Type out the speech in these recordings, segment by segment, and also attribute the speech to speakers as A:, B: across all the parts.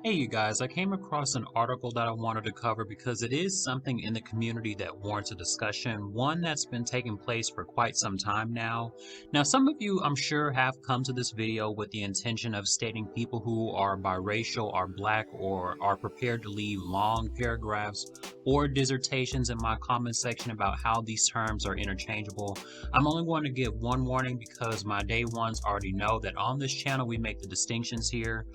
A: Hey you guys, I came across an article that I wanted to cover because it is something in the community that warrants a discussion, one that's been taking place for quite some time now. Now, some of you, I'm sure, have come to this video with the intention of stating people who are biracial, are black, or are prepared to leave long paragraphs or dissertations in my comment section about how these terms are interchangeable. I'm only going to give one warning because my day ones already know that on this channel we make the distinctions here.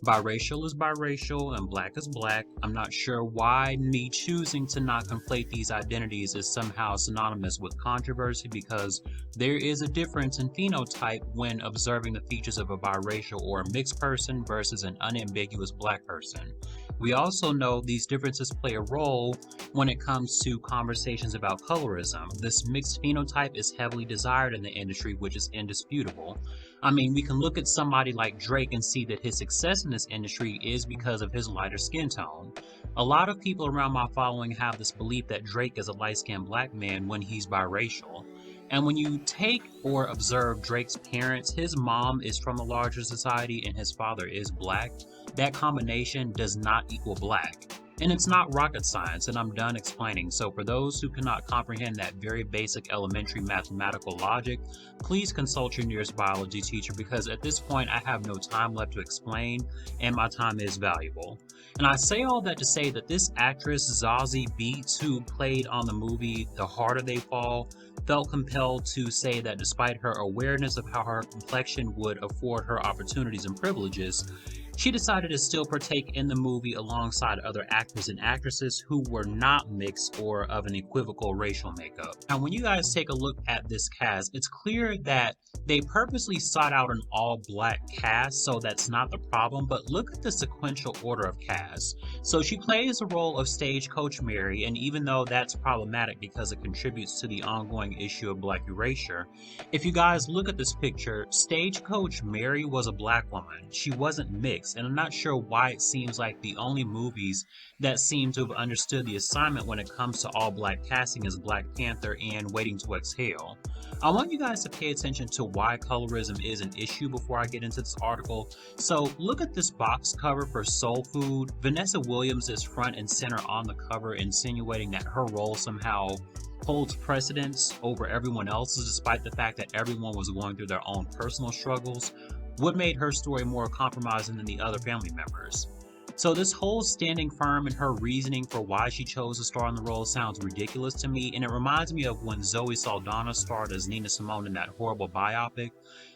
A: Biracial is biracial and black is black. I'm not sure why me choosing to not conflate these identities is somehow synonymous with controversy, because there is a difference in phenotype when observing the features of a biracial or a mixed person versus an unambiguous black person. We also know these differences play a role when it comes to conversations about colorism. This mixed phenotype is heavily desired in the industry, which is indisputable. I mean, we can look at somebody like Drake and see that his success in this industry is because of his lighter skin tone. A lot of people around my following have this belief that Drake is a light-skinned black man when he's biracial. And when you take or observe Drake's parents, his mom is from a larger society and his father is black. That combination does not equal black. And it's not rocket science, and I'm done explaining. So for those who cannot comprehend that very basic elementary mathematical logic, please consult your nearest biology teacher, because at this point I have no time left to explain and my time is valuable. And I say all that to say that this actress Zazie Beetz, who played on the movie The Harder They Fall, felt compelled to say that despite her awareness of how her complexion would afford her opportunities and privileges, she decided to still partake in the movie alongside other actors and actresses who were not mixed or of an equivocal racial makeup. Now, when you guys take a look at this cast, it's clear that they purposely sought out an all-black cast, so that's not the problem, but look at the sequential order of cast. So she plays the role of Stagecoach Mary, and even though that's problematic because it contributes to the ongoing issue of black erasure, if you guys look at this picture, Stagecoach Mary was a black woman. She wasn't mixed. And I'm not sure why it seems like the only movies that seem to have understood the assignment when it comes to all black casting is Black Panther and Waiting to Exhale. I want you guys to pay attention to why colorism is an issue before I get into this article. So look at this box cover for Soul Food. Vanessa Williams is front and center on the cover, insinuating that her role somehow holds precedence over everyone else's, despite the fact that everyone was going through their own personal struggles. What made her story more compromising than the other family members? So this whole standing firm and her reasoning for why she chose to star in the role sounds ridiculous to me, and it reminds me of when Zoe Saldana starred as Nina Simone in that horrible biopic.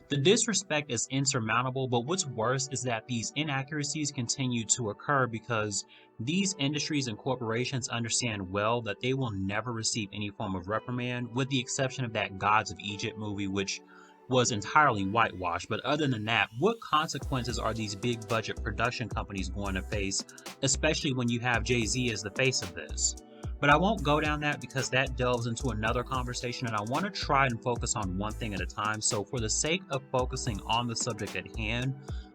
A: The disrespect is insurmountable, but what's worse is that these inaccuracies continue to occur because these industries and corporations understand well that they will never receive any form of reprimand, with the exception of that Gods of Egypt movie, which was entirely whitewashed. But other than that, what consequences are these big budget production companies going to face, especially when you have Jay-Z as the face of this? But I won't go down that because that delves into another conversation, and I want to try and focus on one thing at a time. So for the sake of focusing on the subject at hand,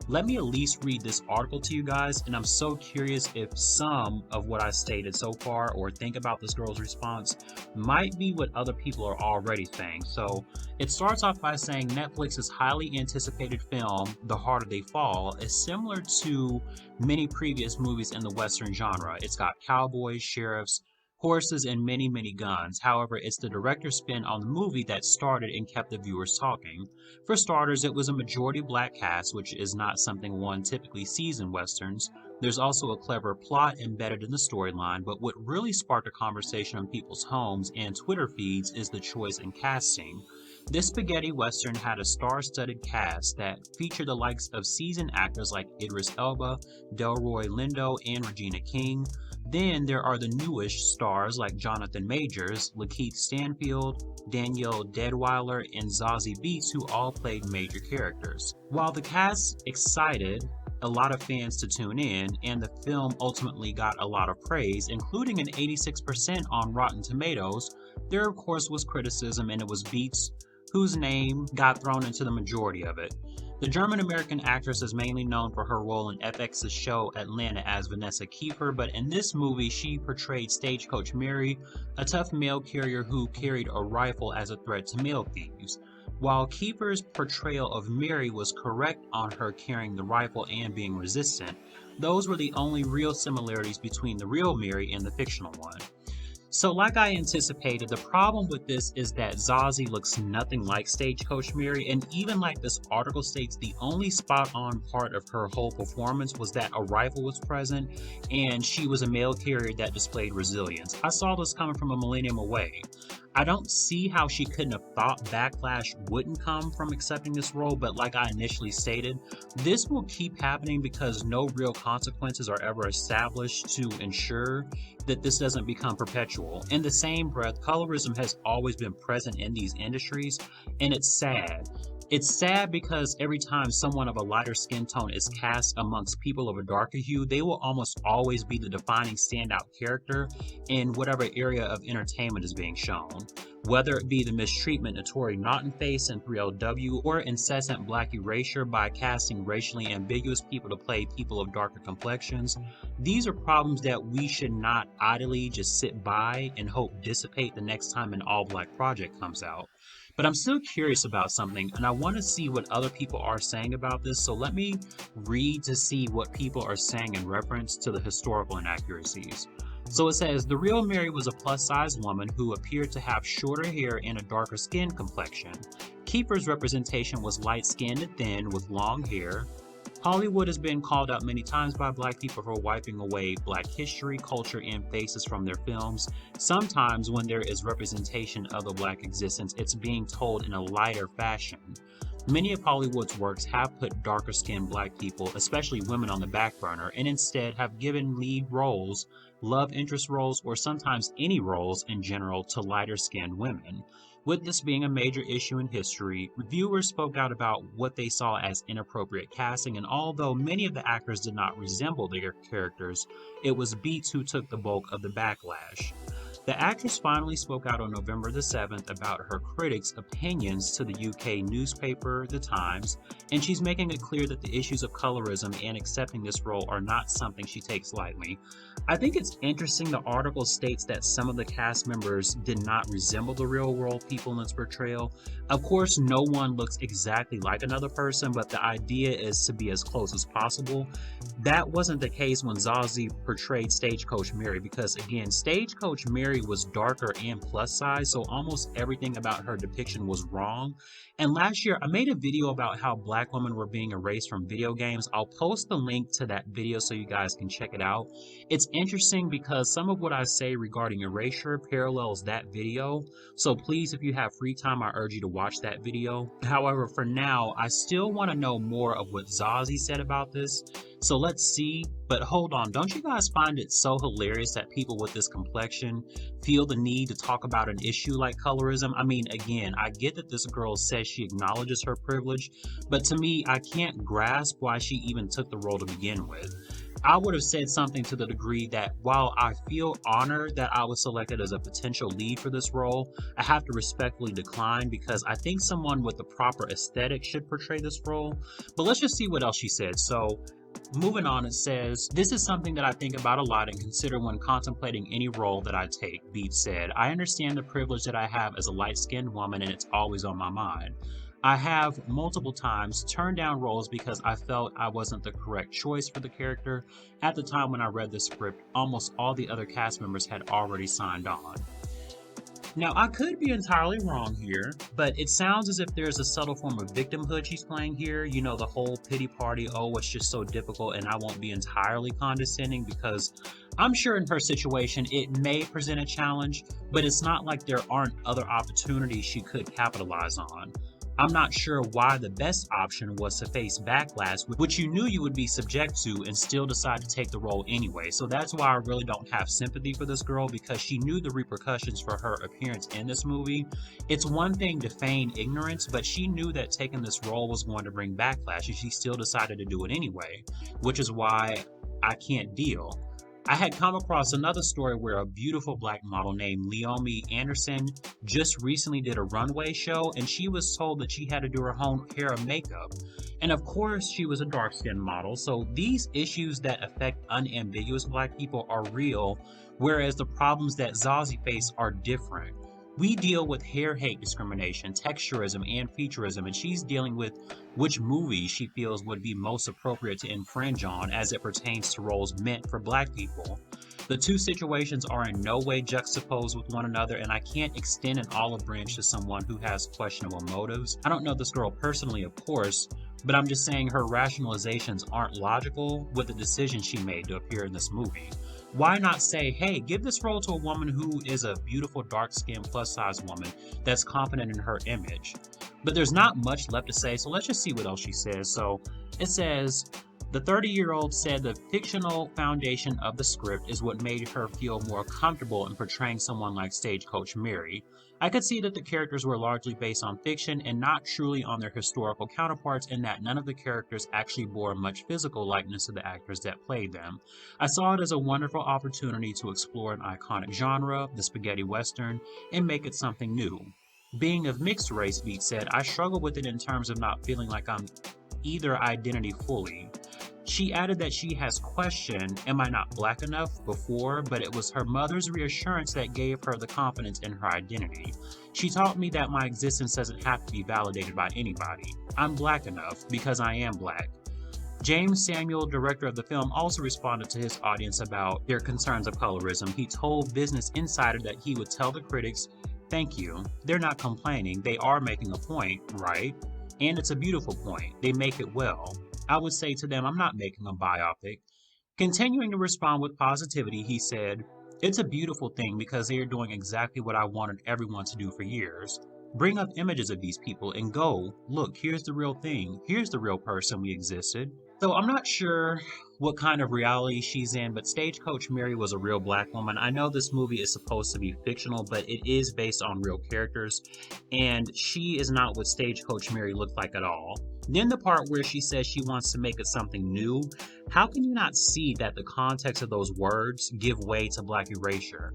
A: let me at least read this article to you guys, and I'm so curious if some of what I stated so far or think about this girl's response might be what other people are already saying. So it starts off by saying Netflix's highly anticipated film, The Harder They Fall, is similar to many previous movies in the Western genre. It's got cowboys, sheriffs, horses, and many, many guns. However, it's the director's spin on the movie that started and kept the viewers talking. For starters, it was a majority black cast, which is not something one typically sees in Westerns. There's also a clever plot embedded in the storyline, but what really sparked a conversation on people's homes and Twitter feeds is the choice in casting. This spaghetti western had a star-studded cast that featured the likes of seasoned actors like Idris Elba, Delroy Lindo, and Regina King. Then there are the newish stars like Jonathan Majors, Lakeith Stanfield, Danielle Deadwyler, and Zazie Beetz, who all played major characters. While the cast excited a lot of fans to tune in, and the film ultimately got a lot of praise, including an 86% on Rotten Tomatoes, there of course was criticism, and it was Beetz whose name got thrown into the majority of it. The German-American actress is mainly known for her role in FX's show Atlanta as Vanessa Kiefer, but in this movie she portrayed Stagecoach Mary, a tough mail carrier who carried a rifle as a threat to mail thieves. While Kiefer's portrayal of Mary was correct on her carrying the rifle and being resistant, those were the only real similarities between the real Mary and the fictional one. So like I anticipated, the problem with this is that Zazie looks nothing like Stagecoach Mary, and even like this article states, the only spot on part of her whole performance was that a rifle was present and she was a mail carrier that displayed resilience. I saw this coming from a millennium away. I don't see how she couldn't have thought backlash wouldn't come from accepting this role, but like I initially stated, this will keep happening because no real consequences are ever established to ensure that this doesn't become perpetual. In the same breath, colorism has always been present in these industries, and it's sad. It's sad because every time someone of a lighter skin tone is cast amongst people of a darker hue, they will almost always be the defining standout character in whatever area of entertainment is being shown. Whether it be the mistreatment of Tori Naughton face in 3LW or incessant black erasure by casting racially ambiguous people to play people of darker complexions, these are problems that we should not idly just sit by and hope dissipate the next time an all-black project comes out. But I'm still curious about something, and I want to see what other people are saying about this, so let me read to see what people are saying in reference to the historical inaccuracies. So it says, the real Mary was a plus-sized woman who appeared to have shorter hair and a darker skin complexion. Kiefer's representation was light-skinned and thin with long hair. Hollywood has been called out many times by black people for wiping away black history, culture, and faces from their films. Sometimes when there is representation of the black existence, it's being told in a lighter fashion. Many of Hollywood's works have put darker skinned black people, especially women, on the back burner, and instead have given lead roles, love interest roles, or sometimes any roles in general to lighter skinned women. With this being a major issue in history, reviewers spoke out about what they saw as inappropriate casting, and although many of the actors did not resemble their characters, it was Beetz who took the bulk of the backlash. The actress finally spoke out on November the 7th about her critics' opinions to the UK newspaper The Times, and she's making it clear that the issues of colorism and accepting this role are not something she takes lightly. I think it's interesting the article states that some of the cast members did not resemble the real world people in this portrayal. Of course, no one looks exactly like another person, but the idea is to be as close as possible. That wasn't the case when Zazie portrayed Stagecoach Mary, because again, Stagecoach Mary was darker and plus size, so almost everything about her depiction was wrong. And last year I made a video about how black women were being erased from video games. I'll post the link to that video so you guys can check it out. It's interesting because some of what I say regarding erasure parallels that video, so please, if you have free time, I urge you to watch that video. However, for now, I still want to know more of what Zazie said about this, so let's see. But hold on, don't you guys find it so hilarious that people with this complexion feel the need to talk about an issue like colorism? I mean, again, I get that this girl says she acknowledges her privilege, but to me, I can't grasp why she even took the role to begin with. I would have said something to the degree that while I feel honored that I was selected as a potential lead for this role, I have to respectfully decline because I think someone with the proper aesthetic should portray this role. But let's just see what else she said. So, moving on, it says, this is something that I think about a lot and consider when contemplating any role that I take, Beetz said. I understand the privilege that I have as a light-skinned woman, and it's always on my mind. I have multiple times turned down roles because I felt I wasn't the correct choice for the character. At the time when I read the script, almost all the other cast members had already signed on. Now, I could be entirely wrong here, but it sounds as if there's a subtle form of victimhood she's playing here. You know, the whole pity party, oh, it's just so difficult, and I won't be entirely condescending because I'm sure in her situation it may present a challenge, but it's not like there aren't other opportunities she could capitalize on. I'm not sure why the best option was to face backlash, which you knew you would be subject to, and still decide to take the role anyway. So that's why I really don't have sympathy for this girl, because she knew the repercussions for her appearance in this movie. It's one thing to feign ignorance, but she knew that taking this role was going to bring backlash, and she still decided to do it anyway, which is why I can't deal. I had come across another story where a beautiful black model named Leomi Anderson just recently did a runway show and she was told that she had to do her own hair and makeup. And of course, she was a dark skinned model, so these issues that affect unambiguous black people are real, whereas the problems that Zazie faced are different. We deal with hair hate discrimination, texturism, and featureism, and she's dealing with which movie she feels would be most appropriate to infringe on as it pertains to roles meant for black people. The two situations are in no way juxtaposed with one another, and I can't extend an olive branch to someone who has questionable motives. I don't know this girl personally, of course, but I'm just saying her rationalizations aren't logical with the decision she made to appear in this movie. Why not say, hey, give this role to a woman who is a beautiful, dark-skinned, plus-size woman that's confident in her image? But there's not much left to say, so let's just see what else she says. So it says, the 30-year-old said the fictional foundation of the script is what made her feel more comfortable in portraying someone like Stagecoach Mary. I could see that the characters were largely based on fiction and not truly on their historical counterparts, and that none of the characters actually bore much physical likeness to the actors that played them. I saw it as a wonderful opportunity to explore an iconic genre, the spaghetti western, and make it something new. Being of mixed race, Beetz said, I struggle with it in terms of not feeling like I'm either identity fully. She added that she has questioned, am I not black enough before, but it was her mother's reassurance that gave her the confidence in her identity. She taught me that my existence doesn't have to be validated by anybody. I'm black enough because I am black. James Samuel, director of the film, also responded to his audience about their concerns of colorism. He told Business Insider that he would tell the critics, thank you, they're not complaining, they are making a point, right? And it's a beautiful point, they make it well. I would say to them, I'm not making a biopic. Continuing to respond with positivity, he said, it's a beautiful thing because they are doing exactly what I wanted everyone to do for years. Bring up images of these people and go, look, here's the real thing. Here's the real person we existed. So I'm not sure what kind of reality she's in, but Stagecoach Mary was a real black woman. I know this movie is supposed to be fictional, but it is based on real characters, and she is not what Stagecoach Mary looked like at all. Then the part where she says she wants to make it something new, how can you not see that the context of those words give way to black erasure?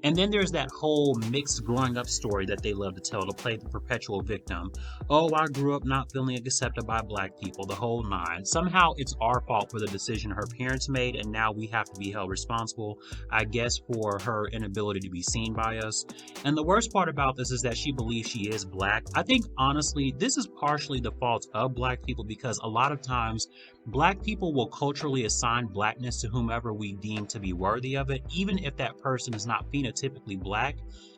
A: And then there's that whole mixed growing up story that they love to tell to play the perpetual victim. Oh, I grew up not feeling accepted by black people, the whole nine. Somehow it's our fault for the decision her parents made, and now we have to be held responsible, I guess, for her inability to be seen by us. And the worst part about this is that she believes she is black. I think, honestly, this is partially the fault of black people because a lot of times black people will culturally assign blackness to whomever we deem to be worthy of it, even if that person is not phenotypically black.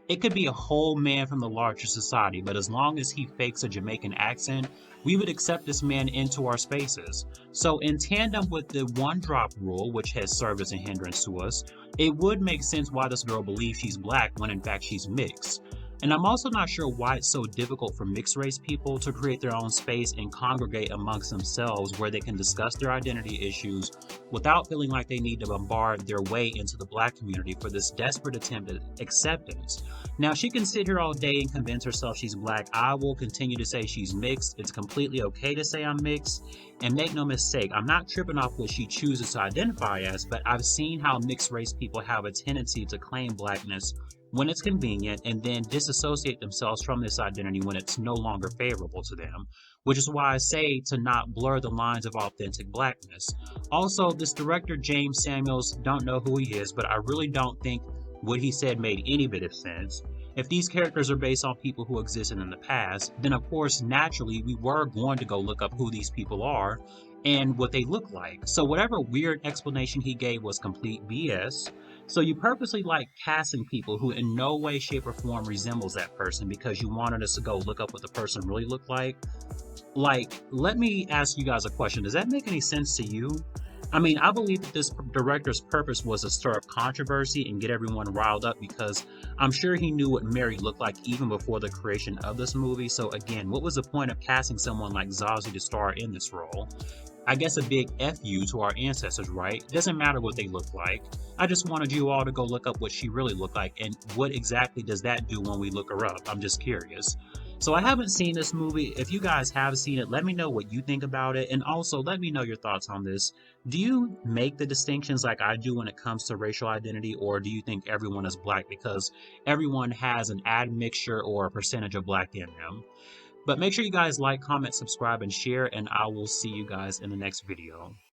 A: It could be a whole man from the larger society, but as long as he fakes a Jamaican accent, we would accept this man into our spaces. So in tandem with the one drop rule, which has served as a hindrance to us, it would make sense why this girl believes she's black when in fact she's mixed. And I'm also not sure why it's so difficult for mixed race people to create their own space and congregate amongst themselves where they can discuss their identity issues without feeling like they need to bombard their way into the black community for this desperate attempt at acceptance. Now, she can sit here all day and convince herself she's black. I will continue to say she's mixed. It's completely okay to say I'm mixed. And make no mistake, I'm not tripping off what she chooses to identify as, but I've seen how mixed race people have a tendency to claim blackness when it's convenient and then disassociate themselves from this identity when it's no longer favorable to them, which is why I say to not blur the lines of authentic blackness. Also, this director, James Samuels, don't know who he is, but I really don't think what he said made any bit of sense. If these characters are based on people who existed in the past, then of course, naturally, we were going to go look up who these people are and what they look like. So whatever weird explanation he gave was complete BS. So you purposely like casting people who in no way, shape, or form resembles that person because you wanted us to go look up what the person really looked like. Like, let me ask you guys a question. Does that make any sense to you? I mean, I believe that this director's purpose was to stir up controversy and get everyone riled up because I'm sure he knew what Mary looked like even before the creation of this movie. So again, what was the point of casting someone like Zazie to star in this role? I guess a big F you to our ancestors, right? Doesn't matter what they look like. I just wanted you all to go look up what she really looked like and what exactly does that do when we look her up? I'm just curious. So I haven't seen this movie. If you guys have seen it, let me know what you think about it. And also let me know your thoughts on this. Do you make the distinctions like I do when it comes to racial identity, or do you think everyone is black because everyone has an admixture or a percentage of black in them? But make sure you guys like, comment, subscribe, and share, and I will see you guys in the next video.